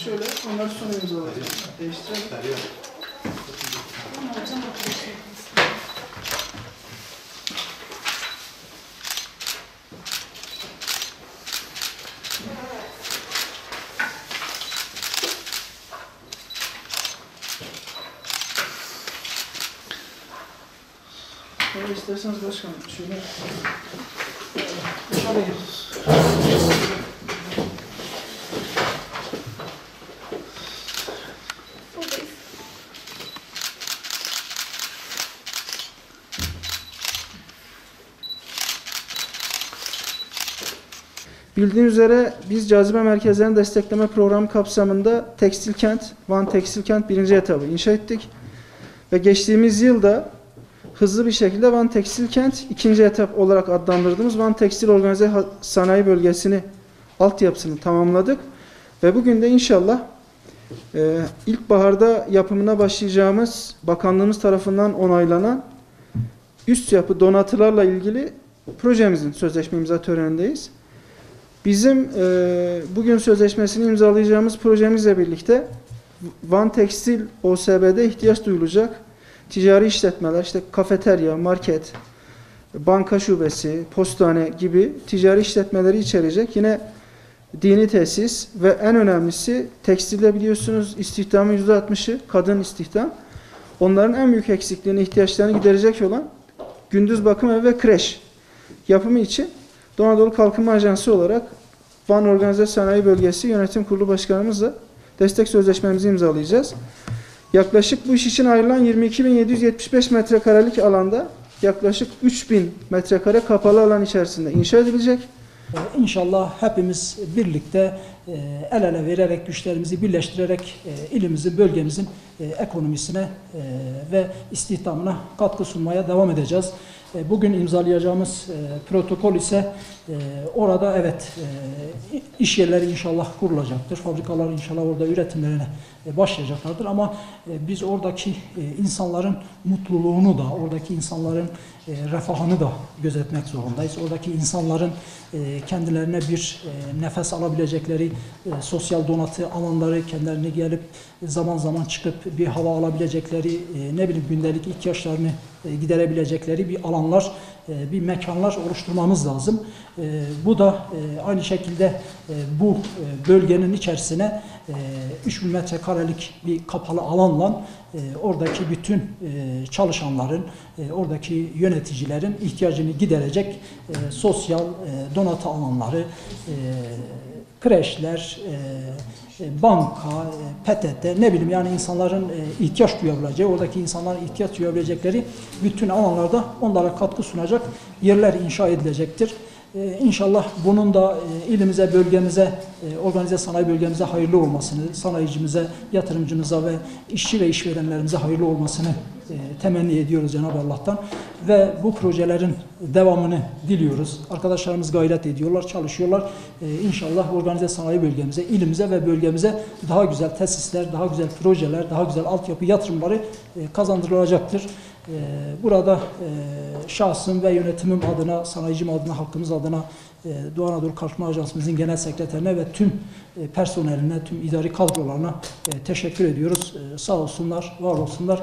şöyle, onları sonra imzalayacağım. Değiştirelim. Şöyle isterseniz başkanım, şöyle gir. Bildiğiniz üzere biz cazibe merkezlerini destekleme programı kapsamında Tekstil Kent, Van Tekstil Kent 1. etabı inşa ettik. Ve geçtiğimiz yılda hızlı bir şekilde Van Tekstil Kent 2. etap olarak adlandırdığımız Van Tekstil Organize Sanayi Bölgesi'ni, altyapısını tamamladık. Ve bugün de inşallah ilkbaharda yapımına başlayacağımız bakanlığımız tarafından onaylanan üst yapı donatılarla ilgili projemizin sözleşme imza törenindeyiz. Bizim bugün sözleşmesini imzalayacağımız projemizle birlikte Van Tekstil OSB'de ihtiyaç duyulacak ticari işletmeler, işte kafeterya, market, banka şubesi, postane gibi ticari işletmeleri içerecek. Yine dini tesis ve en önemlisi tekstilde biliyorsunuz istihdamın %60'ı kadın istihdam. Onların en büyük eksikliğini, ihtiyaçlarını giderecek olan gündüz bakım evi ve kreş yapımı için Doğu Anadolu Kalkınma Ajansı olarak Van Organize Sanayi Bölgesi Yönetim Kurulu Başkanımızla destek sözleşmemizi imzalayacağız. Yaklaşık bu iş için ayrılan 22.775 metrekarelik alanda yaklaşık 3.000 metrekare kapalı alan içerisinde inşa edilecek. İnşallah hepimiz birlikte el ele vererek, güçlerimizi birleştirerek ilimizin, bölgemizin ekonomisine ve istihdamına katkı sunmaya devam edeceğiz. Bugün imzalayacağımız protokol ise orada evet iş yerleri inşallah kurulacaktır. Fabrikalar inşallah orada üretimlerine başlayacaklardır ama biz oradaki insanların mutluluğunu da, oradaki insanların refahını da gözetmek zorundayız. Oradaki insanların kendilerine bir nefes alabilecekleri sosyal donatı alanları, kendilerine gelip zaman zaman çıkıp bir hava alabilecekleri, ne bileyim gündelik ihtiyaçlarını giderebilecekleri bir alanlar, bir mekanlar oluşturmamız lazım. Bu da aynı şekilde bu bölgenin içerisine 3.000 metrekarelik bir kapalı alanla oradaki bütün çalışanların, oradaki yöneticilerin ihtiyacını giderecek sosyal donatı alanları, kreşler, banka, PTT, ne bileyim yani insanların ihtiyaç duyabileceği, oradaki insanların ihtiyaç duyabilecekleri bütün alanlarda onlara katkı sunacak yerler inşa edilecektir. İnşallah bunun da ilimize, bölgemize, organize sanayi bölgemize hayırlı olmasını, sanayicimize, yatırımcımıza ve işçi ve işverenlerimize hayırlı olmasını temenni ediyoruz Cenab-ı Allah'tan. Ve bu projelerin devamını diliyoruz. Arkadaşlarımız gayret ediyorlar, çalışıyorlar. İnşallah organize sanayi bölgemize, ilimize ve bölgemize daha güzel tesisler, daha güzel projeler, daha güzel altyapı yatırımları kazandırılacaktır. Burada şahsım ve yönetimim adına, sanayicim adına, halkımız adına Doğu Anadolu Kalkınma Ajansımızın genel sekreterine ve tüm personeline, tüm idari kadrolarına teşekkür ediyoruz. Sağ olsunlar, var olsunlar.